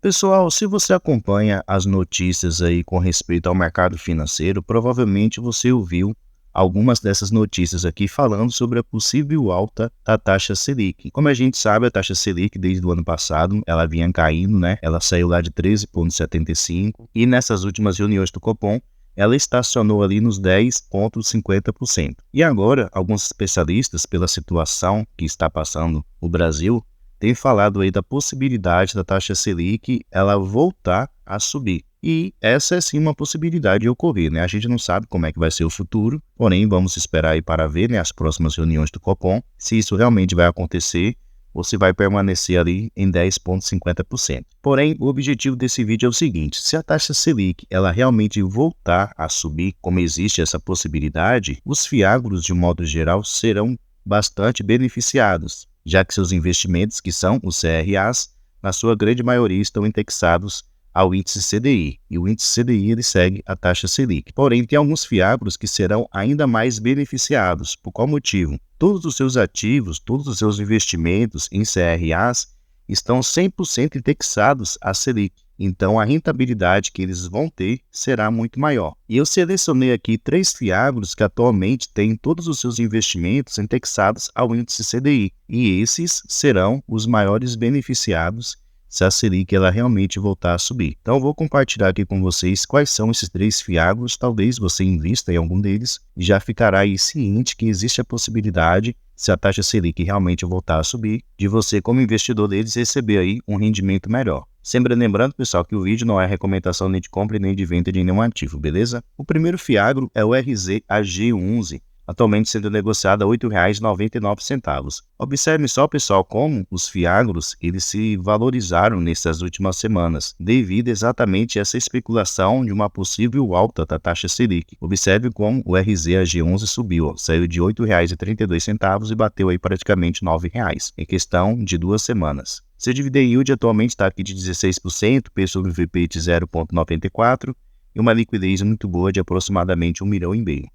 Pessoal, se você acompanha as notícias aí com respeito ao mercado financeiro, provavelmente você ouviu algumas dessas notícias aqui falando sobre a possível alta da taxa Selic. Como a gente sabe, a taxa Selic desde o ano passado, ela vinha caindo, né? Ela saiu lá de 13,75 e nessas últimas reuniões do Copom, ela estacionou ali nos 10,50%. E agora, alguns especialistas, pela situação que está passando o Brasil, têm falado aí da possibilidade da taxa Selic ela voltar a subir. E essa é sim uma possibilidade de ocorrer, né? A gente não sabe como é que vai ser o futuro, porém vamos esperar aí para ver, né, as próximas reuniões do Copom, se isso realmente vai acontecer ou se vai permanecer ali em 10,50%. Porém, o objetivo desse vídeo é o seguinte: se a taxa Selic ela realmente voltar a subir, como existe essa possibilidade, os fiagros, de um modo geral, serão bastante beneficiados, já que seus investimentos, que são os CRAs, na sua grande maioria estão indexados ao índice CDI, e o índice CDI ele segue a taxa Selic. Porém, tem alguns fiagros que serão ainda mais beneficiados. Por qual motivo? Todos os seus ativos, todos os seus investimentos em CRAs estão 100% indexados à Selic. Então, a rentabilidade que eles vão ter será muito maior. E eu selecionei aqui 3 fiagros que atualmente têm todos os seus investimentos indexados ao índice CDI. E esses serão os maiores beneficiados se a Selic ela realmente voltar a subir. Então, eu vou compartilhar aqui com vocês quais são esses 3 fiagros. Talvez você invista em algum deles e já ficará aí ciente que existe a possibilidade, se a taxa Selic realmente voltar a subir, de você, como investidor deles, receber aí um rendimento melhor. Sempre lembrando, pessoal, que o vídeo não é recomendação nem de compra nem de venda de nenhum ativo, beleza? O primeiro fiagro é o RZAG11, atualmente sendo negociado a R$ 8,99. Observe só, pessoal, como os fiagros eles se valorizaram nessas últimas semanas, devido exatamente a essa especulação de uma possível alta da taxa Selic. Observe como o RZAG11 subiu, saiu de R$ 8,32 e bateu aí praticamente R$ 9,00 em questão de 2 semanas. Seu dividend yield atualmente está aqui de 16%, P sobre VP de 0,94%, e uma liquidez muito boa de aproximadamente R$ 1,5 milhão.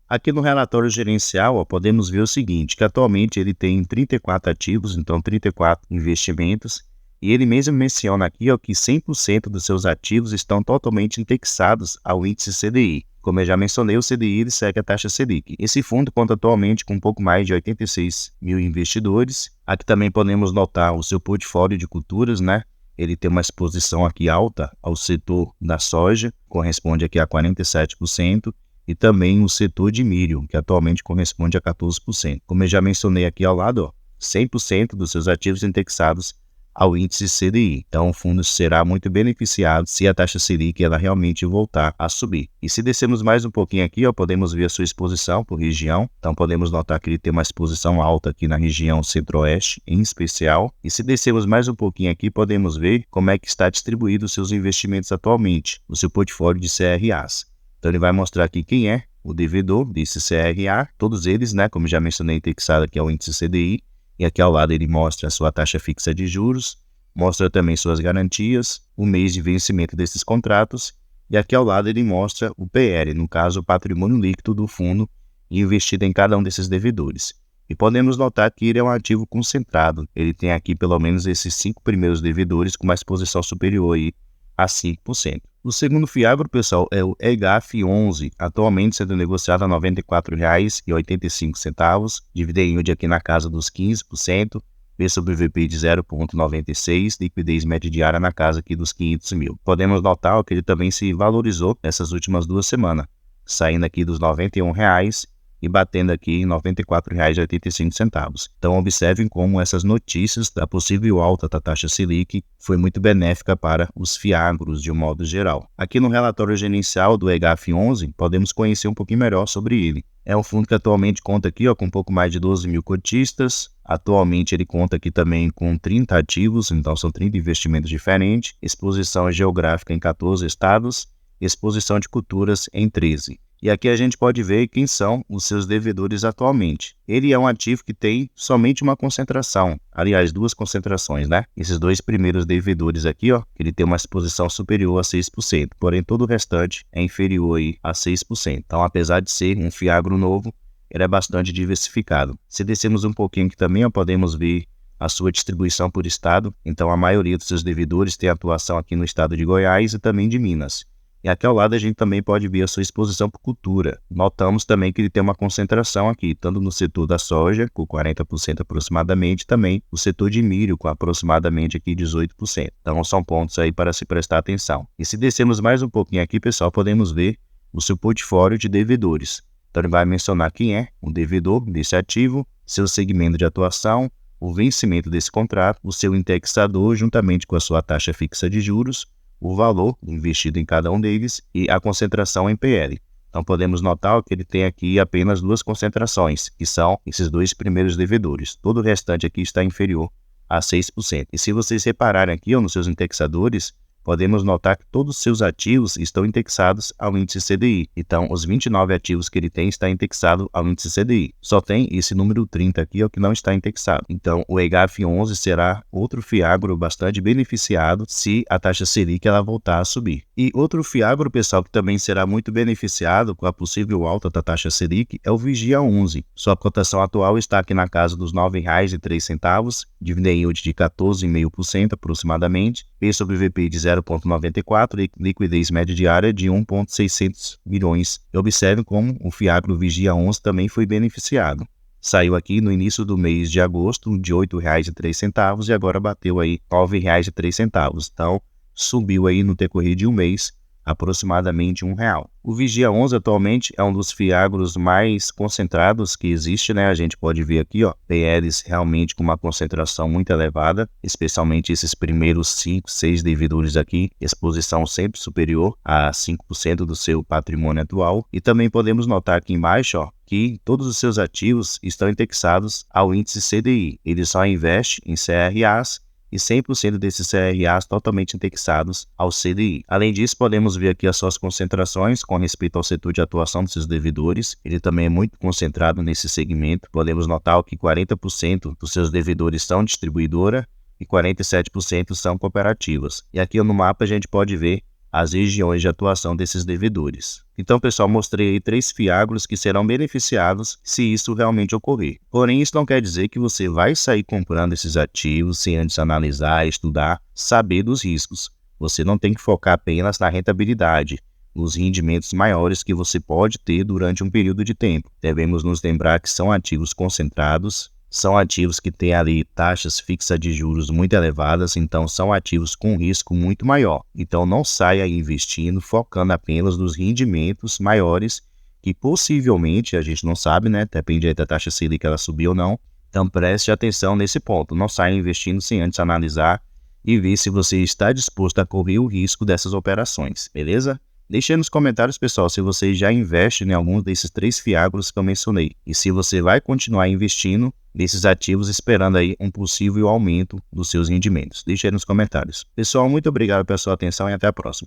Aqui no relatório gerencial, podemos ver o seguinte, que atualmente ele tem 34 ativos, então 34 investimentos, e ele mesmo menciona aqui que 100% dos seus ativos estão totalmente indexados ao índice CDI. Como eu já mencionei, o CDI ele segue a taxa Selic. Esse fundo conta atualmente com um pouco mais de 86 mil investidores. Aqui também podemos notar o seu portfólio de culturas, né? Ele tem uma exposição aqui alta ao setor da soja, corresponde aqui a 47%, e também o setor de milho, que atualmente corresponde a 14%. Como eu já mencionei aqui ao lado, 100% dos seus ativos indexados ao índice CDI. Então, o fundo será muito beneficiado se a taxa Selic ela realmente voltar a subir. E se descermos mais um pouquinho aqui, podemos ver a sua exposição por região. Então, podemos notar que ele tem uma exposição alta aqui na região centro-oeste, em especial. E se descermos mais um pouquinho aqui, podemos ver como é que está distribuído os seus investimentos atualmente, o seu portfólio de CRAs. Então, ele vai mostrar aqui quem é o devedor desse CRA, todos eles, né, como já mencionei, indexado aqui ao índice CDI. E aqui ao lado ele mostra a sua taxa fixa de juros, mostra também suas garantias, o mês de vencimento desses contratos, e aqui ao lado ele mostra o PL, no caso o patrimônio líquido do fundo investido em cada um desses devedores. E podemos notar que ele é um ativo concentrado, ele tem aqui pelo menos esses 5 primeiros devedores com uma exposição superior aí a 5%. O segundo fiagro, pessoal, é o EGAF11, atualmente sendo negociado a R$ 94,85, dividend yield aqui na casa dos 15%, P sobre VP de 0,96, liquidez média diária na casa aqui dos 500 mil. Podemos notar que ele também se valorizou nessas últimas 2 semanas, saindo aqui dos R$ 91,00 e batendo aqui em R$ 94,85. Então, observem como essas notícias da possível alta da taxa Selic foi muito benéfica para os fiagros de um modo geral. Aqui no relatório gerencial do EGAF11, podemos conhecer um pouquinho melhor sobre ele. É um fundo que atualmente conta aqui com um pouco mais de 12 mil cotistas. Atualmente ele conta aqui também com 30 ativos, então são 30 investimentos diferentes, exposição geográfica em 14 estados, exposição de culturas em 13. E aqui a gente pode ver quem são os seus devedores atualmente. Ele é um ativo que tem somente uma concentração, aliás, 2 concentrações, né? Esses 2 primeiros devedores aqui, ele tem uma exposição superior a 6%, porém todo o restante é inferior aí a 6%. Então, apesar de ser um fiagro novo, ele é bastante diversificado. Se descermos um pouquinho aqui também, podemos ver a sua distribuição por estado. Então, a maioria dos seus devedores tem atuação aqui no estado de Goiás e também de Minas. E aqui ao lado a gente também pode ver a sua exposição por cultura. Notamos também que ele tem uma concentração aqui, tanto no setor da soja, com 40% aproximadamente, também o setor de milho, com aproximadamente aqui 18%. Então são pontos aí para se prestar atenção. E se descermos mais um pouquinho aqui, pessoal, podemos ver o seu portfólio de devedores. Então ele vai mencionar quem é o devedor desse ativo, seu segmento de atuação, o vencimento desse contrato, o seu indexador juntamente com a sua taxa fixa de juros, o valor investido em cada um deles e a concentração em PL. Então podemos notar que ele tem aqui apenas 2 concentrações, que são esses 2 primeiros devedores. Todo o restante aqui está inferior a 6%. E se vocês repararem aqui nos seus indexadores, podemos notar que todos os seus ativos estão indexados ao índice CDI. Então, os 29 ativos que ele tem está indexado ao índice CDI. Só tem esse número 30 aqui, que não está indexado. Então, o EGAF11 será outro fiagro bastante beneficiado se a taxa Selic ela voltar a subir. E outro fiagro, pessoal, que também será muito beneficiado com a possível alta da taxa Selic é o Vigia 11. Sua cotação atual está aqui na casa dos R$ 9,03, dividend yield de 14,5% aproximadamente, P sobre VP de 0,94 e liquidez média diária de 1,600 milhões. E observe como o fiagro Vigia 11 também foi beneficiado. Saiu aqui no início do mês de agosto de R$ 8,03 e agora bateu aí R$ 9,03. Então, subiu aí no decorrer de um mês aproximadamente R$1. O Vigia 11 atualmente é um dos fiagros mais concentrados que existe, né? A gente pode ver aqui, PLs realmente com uma concentração muito elevada, especialmente esses primeiros 5, 6 devedores aqui, exposição sempre superior a 5% do seu patrimônio atual. E também podemos notar aqui embaixo, que todos os seus ativos estão indexados ao índice CDI. Ele só investe em CRAs e 100% desses CRAs totalmente indexados ao CDI. Além disso, podemos ver aqui as suas concentrações com respeito ao setor de atuação dos seus devedores. Ele também é muito concentrado nesse segmento. Podemos notar que 40% dos seus devedores são distribuidora e 47% são cooperativas. E aqui no mapa a gente pode ver as regiões de atuação desses devedores. Então, pessoal, mostrei aí 3 fiagros que serão beneficiados se isso realmente ocorrer. Porém, isso não quer dizer que você vai sair comprando esses ativos sem antes analisar, estudar, saber dos riscos. Você não tem que focar apenas na rentabilidade, nos rendimentos maiores que você pode ter durante um período de tempo. Devemos nos lembrar que são ativos concentrados, são ativos que têm ali taxas fixas de juros muito elevadas, então são ativos com risco muito maior. Então não saia investindo, focando apenas nos rendimentos maiores, que possivelmente, a gente não sabe, né? Depende aí da taxa Selic ela subir ou não. Então preste atenção nesse ponto, não saia investindo sem antes analisar e ver se você está disposto a correr o risco dessas operações, beleza? Deixe aí nos comentários, pessoal, se você já investe em algum desses 3 fiagros que eu mencionei e se você vai continuar investindo nesses ativos esperando aí um possível aumento dos seus rendimentos. Deixe aí nos comentários. Pessoal, muito obrigado pela sua atenção e até a próxima.